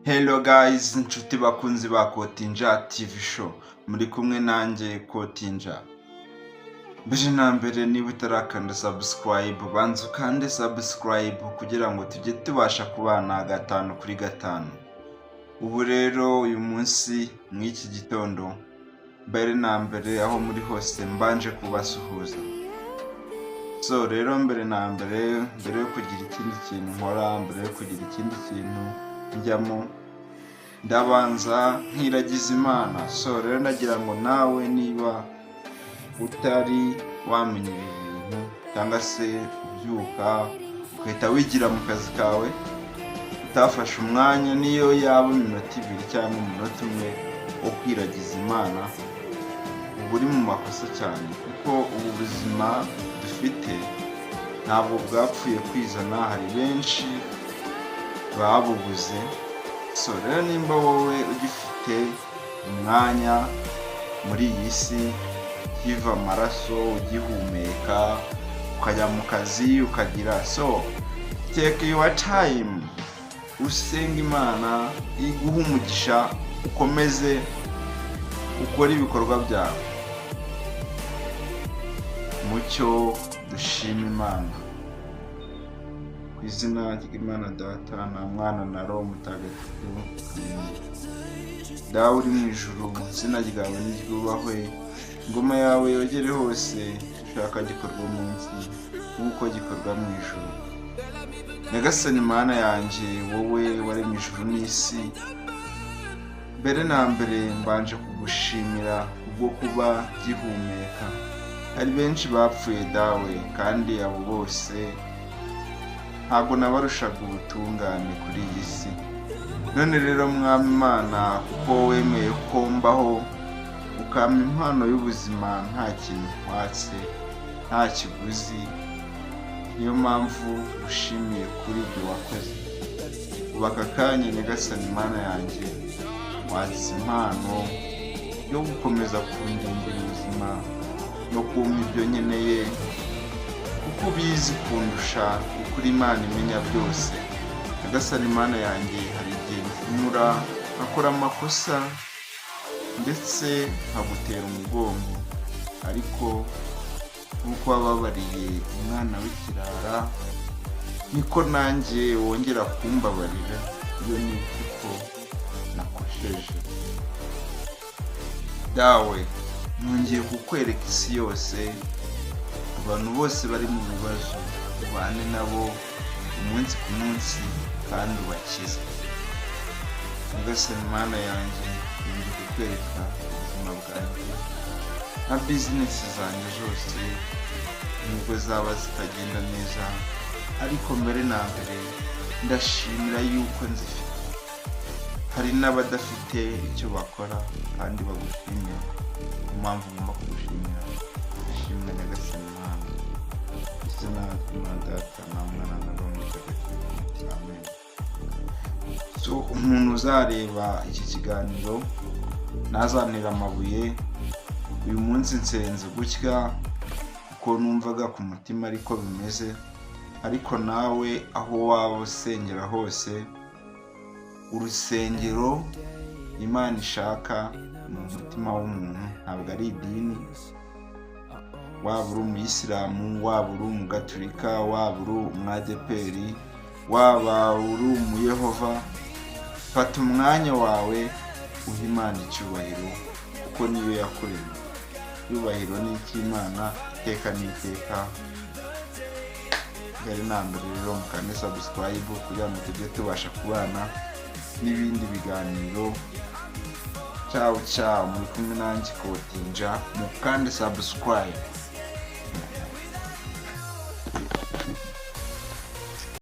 Hello guys, inshuti bakunzi ba Kotinja TV show. Muri kumwe nanjye Kotinja. Mbere na mbere niba utarakanda subscribe, banza ukande subscribe kugira ngo tujye tubasha kubana gatanu kuri gatanu. Ubu rero uyu munsi mw'iki gitondo, mbere na mbere aho muri hose mbanje kubasuhuza. So rero mbere na mbere yo kugira ikindi kintu nkora, mbere yo kugira ikindi kintu njyamo, ndabanza nkiragiza Imana. So rero nagira ngo nawe niba utari wamenya ibi bintu cyangwa se ubyuka ukahita wigira mu kazi kawe, utafashe umwanya niyo yaba iminota 2 cyangwa umunota 1 wo kwiragiza Imana, uba uri mu makosa cyane, kuko ubu buzima dufite ntabwo bwapfuye kwizana, hari benshi babubuze. So rero nimba wowe ugifite umwanya muri iyi si, ukiva amaraso, ugihumeka, ukajya mu kazi ukagira, so take your time, usenga Imana iguha umugisha, ukomeze ukora ibikorwa byawe. Mucyo dushima Imana. Ku izina ry'Imana Data na Mwana na Roho Mutagatifu. Dawe uri mu ijuru, izina ryawe niryubahwe, ingoma yawe yogere hose, ushaka gikorwa munsi nk'uko gikorwa mu ijuru. Nyagasani Mana yanjye, wowe waremye ijuru n'isi, mbere na mbere mbanje kugushimira kubwo kuba gihumeka. Hari benshi bapfuye dawe, kandi abo bose ntabwo nabarushaga ubutungane kuri iyi si. None rero Mwami Imana, kuko wemeye ko mbaho, ukampa impano y'ubuzima nta kintu watse, nta kiguzi, niyo mpamvu ushimiye kuri ibyo wakoze. Ubu aka kanya Nyagasani Mana yanjye, watse impano yo gukomeza kundindira ubuzima no kumpa ibyo nkeneye, kuko ubizi kundusha, ukuri Imana imenya byose. Nyagasani Mana yanjye, hari igihe mfumura nkakora amakosa ndetse nkagutera umugongo, ariko nk'uko wababariye umwana w'ikirara, niko nanjye wongera kumbabarira iyo nibyo ko nakosheje. Dawe, nongeye kukwereka isi yose, abantu bose bari mu bibazo, ubane nabo umunsi ku munsi kandi ubakize. Nyagasani Mana yanjye, nongeye kukwereka ubuzima bwanjye na bizinesi zanjye zose, nubwo zaba zitagenda neza, ariko mbere na mbere ndashimira yuko nzifite. Hari n'abadafite icyo bakora kandi bagushimira, niyo mpamvu ngomba kugushimira. Ndashimira Nyagasani Mana. Izina ry'Imana Data na Mwana na Roho Mutagatifu. Amen. So umuntu uzareba iki kiganiro ntazantera amabuye. Uyu munsi nsenze gutya kuko numvaga ku mutima ariko bimeze, ariko nawe aho waba usengera hose, urusengero Imana ishaka ni umutima w'umuntu, ntabwo ari idini. Waba uri umuyisilamu, waba uri umugatulika, waba uri umwadeperi, waba uri umuyehova, fata umwanya wawe uha Imana icyubahiro, kuko niyo yakuremye. Icyubahiro ni icy'Imana, iteka n'iteka. Mbere na mbere rero mukande subscribe kugira ngo tujye tubasha kubana n'ibindi biganiro. Ciao ciao, muri kumwe nanjye Kotinja, mukande subscribe.